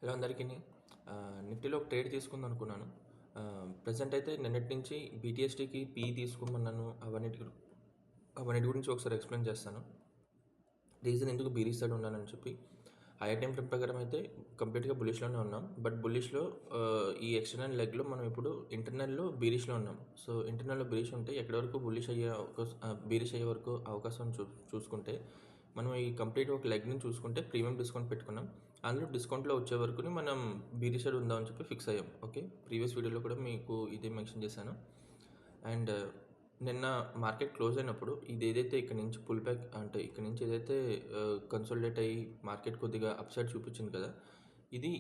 Hello అందరికీ. నిఫ్టీలో ఒక ట్రేడ్ తీసుకుందాం అనుకున్నాను. ప్రెజెంట్ అయితే నిన్నటి నుంచి బీటీఎస్టీకి పీఈ తీసుకోమన్నాను. అవన్నిటి గురించి ఒకసారి ఎక్స్ప్లెయిన్ చేస్తాను. రీజన్ ఎందుకు బీరీస్ సైడ్ ఉన్నానని చెప్పి. హైయర్ టైం ఫ్రేమ్ ప్రకారం అయితే కంప్లీట్గా బులిష్లోనే ఉన్నాం. బట్ బులిష్లో ఈ ఎక్స్టర్నల్ లెగ్లో మనం ఇప్పుడు ఇంటర్నల్లో బీరిష్లో ఉన్నాం. సో ఇంటర్నల్లో బీరిష్ ఉంటే ఎక్కడి వరకు బీరిష్ అయ్యే వరకు అవకాశం చూసుకుంటే మనం ఈ కంప్లీట్ ఒక లెగ్ని చూసుకుంటే ప్రీమియం డిస్కౌంట్ పెట్టుకున్నాం. అందులో డిస్కౌంట్లో వచ్చే వరకు మనం బీరిష్ సైడ్ ఉందామని చెప్పి ఫిక్స్ అయ్యాం. ఓకే, ప్రీవియస్ వీడియోలో కూడా మీకు ఇదే మెన్షన్ చేశాను. అండ్ నిన్న మార్కెట్ క్లోజ్ అయినప్పుడు ఇది ఏదైతే ఇక్కడ నుంచి పుల్ బ్యాక్ అంటే ఇక్కడ నుంచి ఏదైతే కన్సోలిడేట్ అయ్యి మార్కెట్ కొద్దిగా అప్ సైడ్ చూపించింది కదా, ఇది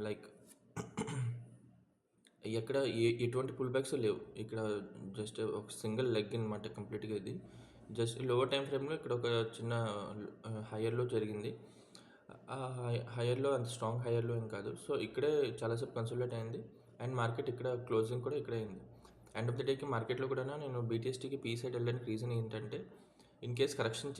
లైక్ ఎక్కడ ఎటువంటి పుల్ బ్యాక్స్ లేవు. ఇక్కడ జస్ట్ ఒక సింగిల్ లెగ్ అనమాట కంప్లీట్గా. ఇది జస్ట్ లోవర్ టైం ఫ్రేమ్లో ఇక్కడ ఒక చిన్న హయ్యర్లో జరిగింది. ఆ హయ్యర్లో అంత స్ట్రాంగ్ హయ్యర్లో ఏం కాదు. సో ఇక్కడే చాలాసేపు కన్సోలిడేట్ అయింది అండ్ మార్కెట్ ఇక్కడ క్లోజింగ్ కూడా ఇక్కడే అయింది. ఎండ్ ఆఫ్ ద డేకి మార్కెట్లో కూడా నేను బీటీఎస్టీకి పీ సైడ్ వెళ్ళడానికి రీజన్ ఏంటంటే, ఇన్ కేస్ కరెక్షన్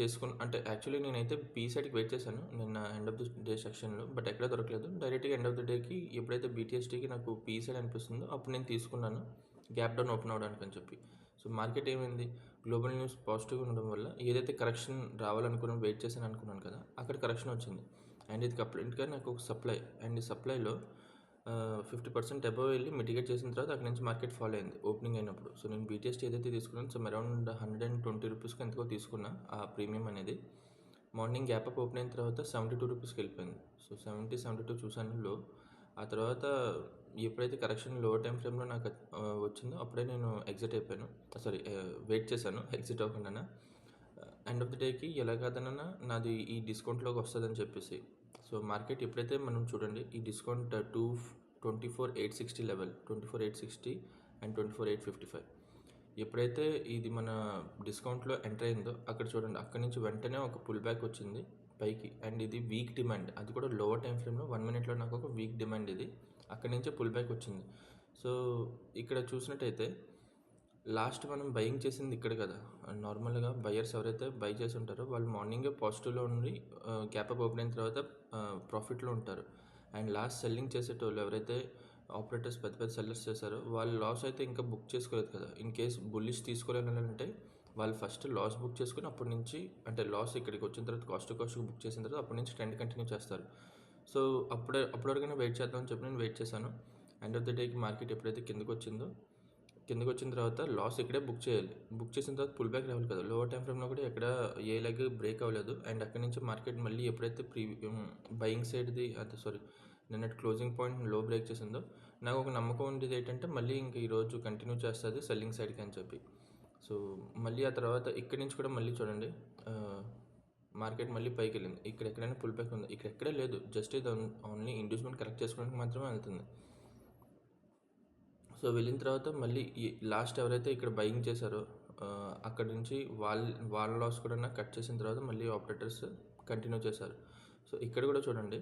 అంటే యాక్చువల్లీ నేనైతే పీ సైడ్కి వెయిట్ చేశాను నిన్న ఎండ్ ఆఫ్ ది డే సెక్షన్లో, బట్ ఎక్కడ దొరకలేదు. డైరెక్ట్గా ఎండ్ ఆఫ్ ది డేకి ఎప్పుడైతే బీటీఎస్టీకి నాకు పీ సైడ్ అనిపిస్తుందో అప్పుడు నేను తీసుకున్నాను గ్యాప్ డౌన్ ఓపెన్ అవ్వడానికి అని చెప్పి. సో మార్కెట్ ఏమైంది, గ్లోబల్ న్యూస్ పాజిటివ్గా ఉండడం వల్ల ఏదైతే కరెక్షన్ రావాలనుకున్నాను వెయిట్ చేశాను అనుకున్నాను కదా, అక్కడ కరెక్షన్ వచ్చింది. అండ్ ఇది కంప్లీట్గా నాకు ఒక సప్లై, అండ్ ఈ సప్లైలో 50% అబవ్ వెళ్ళి మిటిగేట్ చేసిన తర్వాత అక్కడ నుంచి మార్కెట్ ఫాలో అయింది ఓపెనింగ్ అయినప్పుడు. సో నేను బీటీఎస్టీ ఏదైతే తీసుకున్నాను, సో అరౌండ్ 120 రూపీస్కి ఎంతకో తీసుకున్నా ఆ ప్రీమియం అనేది. మార్నింగ్ గ్యాప్ అప్ ఓపెన్ అయిన తర్వాత 72 రూపీస్కి వెళ్ళిపోయింది. సో 72 చూసాను లో. ఆ తర్వాత ఎప్పుడైతే కరెక్షన్ లోవర్ టైం ఫ్రేమ్లో నాకు వచ్చిందో అప్పుడే నేను ఎగ్జిట్ అయిపోయాను. సారీ, వెయిట్ చేశాను ఎగ్జిట్ అవ్వకుండా. ఎండ్ ఆఫ్ ది డేకి ఎలా కాదన్నా నాది ఈ డిస్కౌంట్లోకి వస్తుందని చెప్పేసి. సో మార్కెట్ ఎప్పుడైతే మనం చూడండి ఈ డిస్కౌంట్ 24,860 లెవెల్, 24,860 అండ్ 24,855 ఎప్పుడైతే ఇది మన డిస్కౌంట్లో ఎంటర్ అయిందో అక్కడ చూడండి, అక్కడ నుంచి వెంటనే ఒక పుల్ బ్యాక్ వచ్చింది పైకి. అండ్ ఇది వీక్ డిమాండ్, అది కూడా లోవర్ టైం ఫ్రేమ్లో 1 మినిట్లో నాకు ఒక వీక్ డిమాండ్ ఇది. అక్కడి నుంచే పుల్ బ్యాక్ వచ్చింది. సో ఇక్కడ చూసినట్టయితే లాస్ట్ మనం బయింగ్ చేసింది ఇక్కడ కదా. నార్మల్గా బయర్స్ ఎవరైతే బై చేసి ఉంటారో వాళ్ళు మార్నింగే పాజిటివ్లో ఉండి గ్యాప్ అప్ ఓపెన్ అయిన తర్వాత ప్రాఫిట్లో ఉంటారు. అండ్ లాస్ట్ సెల్లింగ్ చేసేటోళ్ళు ఎవరైతే ఆపరేటర్స్ పెద్ద పెద్ద సెల్లర్స్ చేశారో వాళ్ళు లాస్ అయితే ఇంకా బుక్ చేసుకోలేదు కదా. ఇన్ కేస్ బుల్లిష్ తీసుకోలేనంటే వాళ్ళు ఫస్ట్ లాస్ బుక్ చేసుకుని అప్పటి నుంచి, అంటే లాస్ ఇక్కడికి వచ్చిన తర్వాత కాస్ట్ బుక్ చేసిన తర్వాత అప్పటి నుంచి ట్రెండ్ కంటిన్యూ చేస్తారు. సో అప్పటివరకైనా వెయిట్ చేద్దామని చెప్పి నేను వెయిట్ చేశాను. ఎండ్ ఆఫ్ ద డేకి మార్కెట్ ఎప్పుడైతే కిందకు వచ్చిన తర్వాత లాస్ ఇక్కడే బుక్ చేయాలి. బుక్ చేసిన తర్వాత పుల్ బ్యాక్ రావాలి కదా. లోవర్ టైం ఫ్రేమ్లో కూడా ఎక్కడ ఏ లెగ్ బ్రేక్ అవ్వలేదు. అండ్ అక్కడి నుంచి మార్కెట్ మళ్ళీ ఎప్పుడైతే బయింగ్ సైడ్ది నిన్నటి క్లోజింగ్ పాయింట్ లో బ్రేక్ చేసిందో నాకు ఒక నమ్మకం ఉండేది ఏంటంటే మళ్ళీ ఇంక ఈరోజు కంటిన్యూ చేస్తుంది సెల్లింగ్ సైడ్కి అని చెప్పి. సో మళ్ళీ ఆ తర్వాత ఇక్కడి నుంచి కూడా మళ్ళీ చూడండి మార్కెట్ మళ్ళీ పైకి వెళ్ళింది. ఇక్కడ ఎక్కడైనా పుల్ బ్యాక్ ఉంది, ఇక్కడ ఎక్కడే లేదు. జస్ట్ ఇది ఓన్లీ ఇండ్యూస్మెంట్ కరెక్ట్ చేసుకోవడానికి మాత్రమే వెళ్తుంది. సో వెళ్ళిన తర్వాత మళ్ళీ ఈ లాస్ట్ ఎవరైతే ఇక్కడ బయింగ్ చేశారో అక్కడ నుంచి వాళ్ళ లాస్ కూడా కట్ చేసిన తర్వాత మళ్ళీ ఆపరేటర్స్ కంటిన్యూ చేశారు. సో ఇక్కడ కూడా చూడండి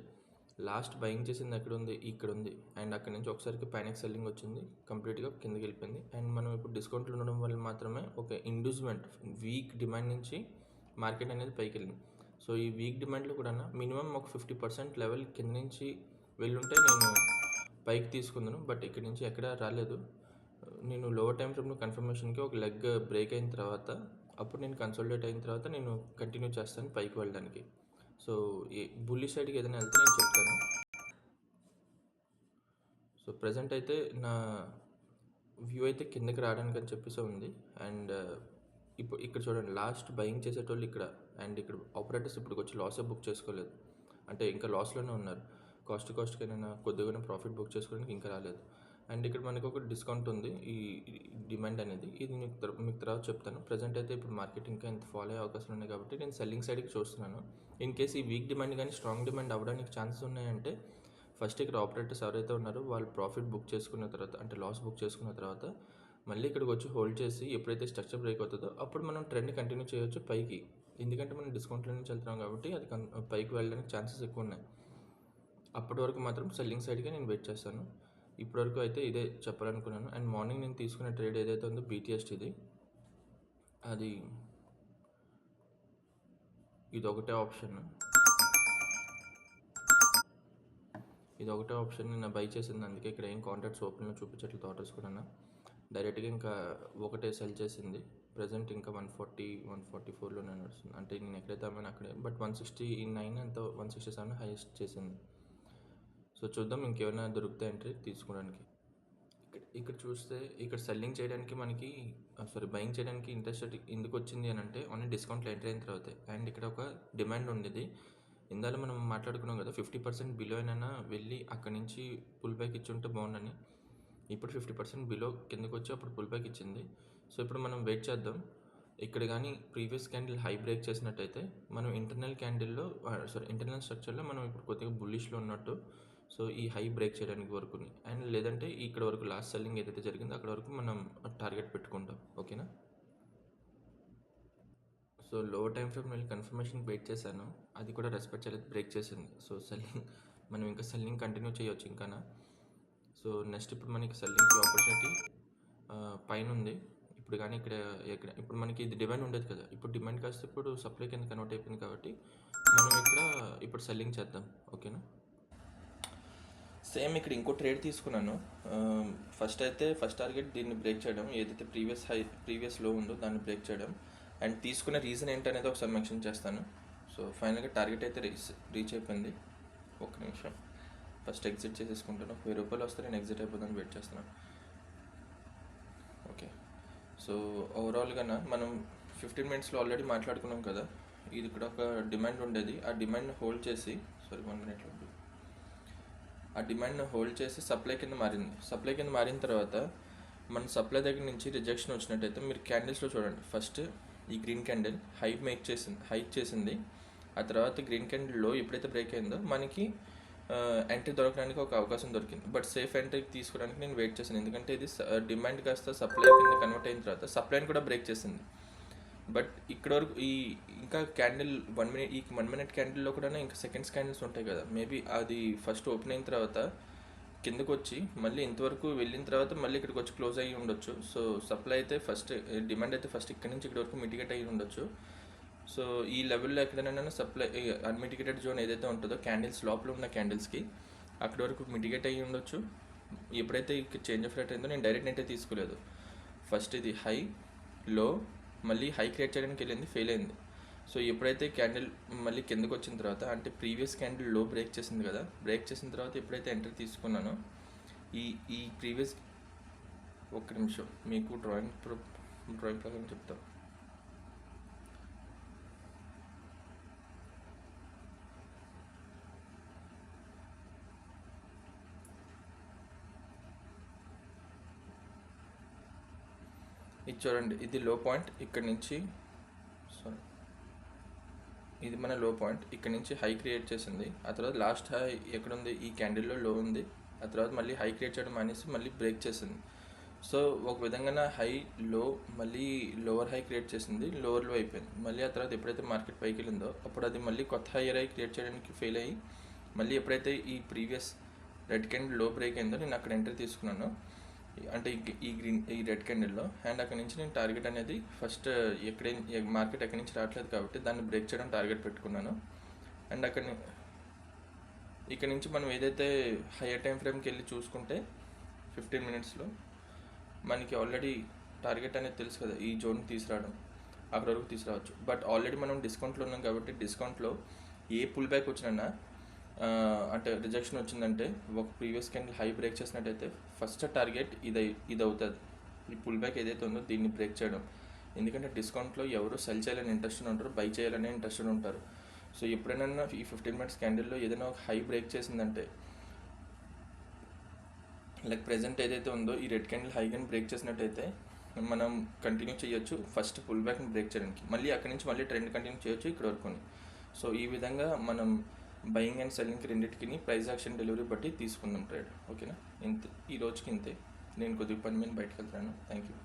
లాస్ట్ బయింగ్ చేసింది ఎక్కడ ఉంది, ఇక్కడ ఉంది. అండ్ అక్కడ నుంచి ఒకసారికి పైనకి సెల్లింగ్ వచ్చింది, కంప్లీట్గా కిందకి వెళ్ళిపోయింది. అండ్ మనం ఇప్పుడు డిస్కౌంట్లో ఉండడం వల్ల మాత్రమే ఒక ఇండ్యూస్మెంట్ వీక్ డిమాండ్ నుంచి మార్కెట్ అనేది పైకి వెళ్ళింది. సో ఈ వీక్ డిమాండ్లో కూడా మినిమం ఒక 50% లెవెల్ కింద నుంచి వెళ్ళుంటే నేను పైకి తీసుకుందాను. బట్ ఇక్కడ నుంచి ఎక్కడ రాలేదు. నేను లోవర్ టైం ఫ్రేమ్లో కన్ఫర్మేషన్కి ఒక లెగ్ బ్రేక్ అయిన తర్వాత అప్పుడు నేను కన్సోలిడేట్ అయిన తర్వాత నేను కంటిన్యూ చేస్తాను పైకి వెళ్ళడానికి. సో ఈ బుల్లి సైడ్కి ఏదైనా వెళ్తే నేను చెప్తాను. సో ప్రజెంట్ అయితే నా వ్యూ అయితే కిందకి రావడానికి అని చెప్పేసి ఉంది. అండ్ ఇప్పుడు ఇక్కడ చూడండి లాస్ట్ బయింగ్ చేసేటోళ్ళు ఇక్కడ, అండ్ ఇక్కడ ఆపరేటర్స్ ఇప్పటికి వచ్చి లాసే బుక్ చేసుకోలేదు, అంటే ఇంకా లాస్లోనే ఉన్నారు. కాస్ట్కైనా కొద్దిగా ప్రాఫిట్ బుక్ చేసుకోవడానికి ఇంకా రాలేదు. అండ్ ఇక్కడ మనకు ఒక డిస్కౌంట్ ఉంది ఈ డిమాండ్ అనేది, ఇది మీకు తర్వాత చెప్తాను. ప్రజెంట్ అయితే ఇప్పుడు మార్కెట్ ఇంకా ఇంత ఫాలో అయ్యే అవకాశాలు ఉన్నాయి కాబట్టి నేను సెల్లింగ్ సైడ్కి చూస్తున్నాను. ఇన్ కేస్ ఈ వీక్ డిమాండ్ కానీ స్ట్రాంగ్ డిమాండ్ అవ్వడానికి ఛాన్సెస్ ఉన్నాయంటే ఫస్ట్ ఇక్కడ ఆపరేటర్స్ ఎవరైతే ఉన్నారో వాళ్ళు ప్రాఫిట్ బుక్ చేసుకున్న తర్వాత, అంటే లాస్ బుక్ చేసుకున్న తర్వాత మళ్ళీ ఇక్కడికి వచ్చి హోల్డ్ చేసి ఎప్పుడైతే స్ట్రక్చర్ బ్రేక్ అవుతుందో అప్పుడు మనం ట్రెండ్ కంటిన్యూ చేయొచ్చు పైకి. ఎందుకంటే మనం డిస్కౌంట్లో నుంచి వెళ్తున్నాం కాబట్టి అది పైకి వెళ్ళడానికి ఛాన్సెస్ ఎక్కువ ఉన్నాయి. అప్పటి వరకు మాత్రం సెల్లింగ్ సైడ్గా నేను వెయిట్ చేస్తాను. ఇప్పటివరకు అయితే ఇదే చెప్పాలనుకున్నాను. అండ్ మార్నింగ్ నేను తీసుకున్న ట్రేడ్ ఏదైతే ఉందో బీటీఎస్టీది, అది ఇది ఒకటే ఆప్షన్. ఇది ఒకటే ఆప్షన్ నేను బై చేసింది, అందుకే ఇక్కడ ఏం కాంటాక్ట్స్ ఓపెన్లో చూపించట్లేదు ఆర్డర్స్ కూడా. డైరెక్ట్గా ఇంకా ఒకటే సెల్ చేసింది. ప్రజెంట్ ఇంకా 144లో నేను నడుస్తుంది, అంటే నేను ఎక్కడైతే అమ్మాను అక్కడే. బట్ 169 ఎంతో 167 హైయెస్ట్ చేసింది. సో చూద్దాం ఇంకేమైనా దొరికితే ఎంట్రీ తీసుకోవడానికి. ఇక్కడ చూస్తే ఇక్కడ సెల్లింగ్ చేయడానికి మనకి బయింగ్ చేయడానికి ఇంట్రెస్ట్ ఎందుకు వచ్చింది అని అంటే ఓన్లీ డిస్కౌంట్లో ఎంటర్ అయిన తర్వాత. అండ్ ఇక్కడ ఒక డిమాండ్ ఉండేది, ఇందాక మనం మాట్లాడుకున్నాం కదా 50% బిలో అయినా వెళ్ళి అక్కడ నుంచి పుల్ బ్యాక్ ఇచ్చి ఉంటే బాగుండని. ఇప్పుడు 50% బిలో కిందకు వచ్చి అప్పుడు పుల్ బ్యాక్ ఇచ్చింది. సో ఇప్పుడు మనం వెయిట్ చేద్దాం. ఇక్కడ కానీ ప్రీవియస్ క్యాండిల్ హై బ్రేక్ చేసినట్టయితే మనం ఇంటర్నల్ స్ట్రక్చర్లో మనం ఇప్పుడు కొద్దిగా బుల్లిష్లో ఉన్నట్టు. సో ఈ హై బ్రేక్ చేయడానికి వరకు, అండ్ లేదంటే ఇక్కడ వరకు లాస్ట్ సెల్లింగ్ ఏదైతే జరిగిందో అక్కడ వరకు మనం టార్గెట్ పెట్టుకుంటాం. ఓకేనా. సో లో టైం ఫ్రేమ్ వెళ్ళి కన్ఫర్మేషన్ వెయిట్ చేశాను, అది కూడా రెస్పెక్ట్ చేయలేదు, బ్రేక్ చేసింది. సో సెల్లింగ్ మనం ఇంకా సెల్లింగ్ కంటిన్యూ చేయొచ్చు ఇంకానా. సో నెక్స్ట్ ఇప్పుడు మనకి సెల్లింగ్కి ఆపర్చునిటీ పైన ఉంది. ఇప్పుడు కానీ ఇప్పుడు మనకి ఇది డిమాండ్ ఉండేది కదా, ఇప్పుడు డిమాండ్ కాస్త ఇప్పుడు సప్లై కింద కన్వర్ట్ అయిపోయింది కాబట్టి మనం ఇక్కడ ఇప్పుడు సెల్లింగ్ చేద్దాం. ఓకేనా. సేమ్ ఇక్కడ ఇంకో ట్రేడ్ తీసుకున్నాను. ఫస్ట్ టార్గెట్ దీన్ని బ్రేక్ చేయడం, ఏదైతే ప్రీవియస్ లో ఉందో దాన్ని బ్రేక్ చేయడం. అండ్ తీసుకునే రీజన్ ఏంటనేది ఒకసారి మెన్షన్ చేస్తాను. సో ఫైనల్గా టార్గెట్ అయితే రీచ్ అయిపోయింది. ఒక్క నిమిషం ఫస్ట్ ఎగ్జిట్ చేసేసుకుంటాను. ₹1000 వస్తే నేను ఎగ్జిట్ అయిపోతాను, వెయిట్ చేస్తున్నాను. ఓకే. సో ఓవరాల్గా మనం 15 మినిట్స్లో ఆల్రెడీ మాట్లాడుకున్నాం కదా, ఇది ఇక్కడ ఒక డిమాండ్ ఉండేది, ఆ డిమాండ్ని హోల్డ్ చేసి 1 మినిట్లో ఆ డిమాండ్ని హోల్డ్ చేసి సప్లై కింద మారిన తర్వాత మన సప్లై దగ్గర నుంచి రిజెక్షన్ వచ్చినట్టయితే మీరు క్యాండిల్స్లో చూడండి. ఫస్ట్ ఈ గ్రీన్ క్యాండిల్ హైక్ చేసింది. ఆ తర్వాత గ్రీన్ క్యాండిల్లో ఎప్పుడైతే బ్రేక్ అయిందో మనకి ఎంట్రీ దొరకడానికి ఒక అవకాశం దొరికింది. బట్ సేఫ్ ఎంట్రీ తీసుకోవడానికి నేను వెయిట్ చేశాను, ఎందుకంటే ఇది డిమాండ్ కాస్త సప్లై కింద కన్వర్ట్ అయిన తర్వాత సప్లైని కూడా బ్రేక్ చేసింది. బట్ ఇక్కడ వరకు ఇంకా క్యాండిల్ 1 మినిట్ క్యాండిల్లో కూడా ఇంకా సెకండ్స్ క్యాండిల్స్ ఉంటాయి కదా, మేబీ అది ఫస్ట్ ఓపెన్ అయిన తర్వాత కిందకు వచ్చి మళ్ళీ ఇంతవరకు వెళ్ళిన తర్వాత మళ్ళీ ఇక్కడికి వచ్చి క్లోజ్ అయ్యి ఉండొచ్చు. సో సప్లై అయితే డిమాండ్ అయితే ఫస్ట్ ఇక్కడ నుంచి ఇక్కడ వరకు మిటిగేట్ అయ్యి ఉండొచ్చు. సో ఈ లెవెల్లో ఎక్కడైనా సప్లై అన్మిటిగేటెడ్ జోన్ ఏదైతే ఉంటుందో క్యాండిల్స్ లోపల ఉన్న క్యాండిల్స్కి అక్కడి వరకు మిటిగేట్ అయ్యి ఉండొచ్చు. ఎప్పుడైతే చేంజ్ ఆఫ్ రేట్ అయిందో నేను డైరెక్ట్ అయితే తీసుకోలేదు. ఫస్ట్ ఇది హై లో మళ్ళీ హై క్రియేట్ చేయడానికి వెళ్ళింది, ఫెయిల్ అయింది. సో ఎప్పుడైతే క్యాండిల్ మళ్ళీ కిందకు వచ్చిన తర్వాత, అంటే ప్రీవియస్ క్యాండిల్ లో బ్రేక్ చేసింది కదా, బ్రేక్ చేసిన తర్వాత ఎప్పుడైతే ఎంట్రీ తీసుకున్నానో ఈ ప్రీవియస్ ఒక్క నిమిషం మీకు డ్రాయింగ్ ప్రకారం చెప్తాను. ఇది చూడండి, ఇది లో పాయింట్, ఇక్కడ నుంచి ఇది మన లో పాయింట్, ఇక్కడ నుంచి హై క్రియేట్ చేసింది. ఆ తర్వాత లాస్ట్ హై ఎక్కడుంది, ఈ క్యాండిల్లో లో ఉంది. ఆ తర్వాత మళ్ళీ హై క్రియేట్ చేయడం మానేసి మళ్ళీ బ్రేక్ చేసింది. సో ఒక విధంగా హై లో మళ్ళీ లోవర్ హై క్రియేట్ చేసింది, లోవర్ లో అయిపోయింది. మళ్ళీ ఆ తర్వాత ఎప్పుడైతే మార్కెట్ పైకి వెళ్ళిందో అప్పుడు అది మళ్ళీ కొత్త హైయర్ హై క్రియేట్ చేయడానికి ఫెయిల్ అయ్యి మళ్ళీ ఎప్పుడైతే ఈ ప్రీవియస్ రెడ్ క్యాండిల్ లో బ్రేక్ అయిందో నేను అక్కడ ఎంట్రీ తీసుకున్నాను, అంటే ఈ రెడ్ క్యాండిల్లో. అండ్ అక్కడ నుంచి నేను టార్గెట్ అనేది ఫస్ట్ మార్కెట్ ఎక్కడి నుంచి రావట్లేదు కాబట్టి దాన్ని బ్రేక్ చేయడం టార్గెట్ పెట్టుకున్నాను. అండ్ ఇక్కడ నుంచి మనం ఏదైతే హైయర్ టైం ఫ్రేమ్కి వెళ్ళి చూసుకుంటే 15 మినిట్స్లో మనకి ఆల్రెడీ టార్గెట్ అనేది తెలుసు కదా, ఈ జోన్ తీసుకురావడం, అక్కడ వరకు తీసుకురావచ్చు. బట్ ఆల్రెడీ మనం డిస్కౌంట్లో ఉన్నాం కాబట్టి డిస్కౌంట్లో ఏ పుల్ బ్యాక్ వచ్చినా, అంటే రిజెక్షన్ వచ్చిందంటే ఒక ప్రీవియస్ క్యాండిల్ హై బ్రేక్ చేసినట్టయితే ఫస్ట్ టార్గెట్ ఇది అవుతుంది, ఈ పుల్ బ్యాక్ ఏదైతే ఉందో దీన్ని బ్రేక్ చేయడం. ఎందుకంటే డిస్కౌంట్లో ఎవరు సెల్ చేయాలని ఇంట్రెస్టెడ్ ఉంటారు, బై చేయాలని ఇంట్రెస్టెడ్ ఉంటారు. సో ఎప్పుడైనా ఈ 15 మినిట్స్ క్యాండిల్లో ఏదైనా ఒక హై బ్రేక్ చేసిందంటే, లైక్ ప్రెజెంట్ ఏదైతే ఉందో ఈ రెడ్ క్యాండిల్ హై కానీ బ్రేక్ చేసినట్టయితే మనం కంటిన్యూ చేయొచ్చు ఫస్ట్ పుల్ బ్యాక్ని బ్రేక్ చేయడానికి. మళ్ళీ అక్కడి నుంచి మళ్ళీ ట్రెండ్ కంటిన్యూ చేయొచ్చు ఇక్కడ వరకు. సో ఈ విధంగా మనం బయింగ్ అండ్ సెల్లింగ్కి రెండింటికి ప్రైస్ యాక్షన్ డెలివరీ బట్టి తీసుకుందాం ట్రేడ్. ఓకేనా. ఈ రోజుకి ఇంతే. నేను కొద్దిగా పని మీద బయటకు వెళ్తాను. Thank you.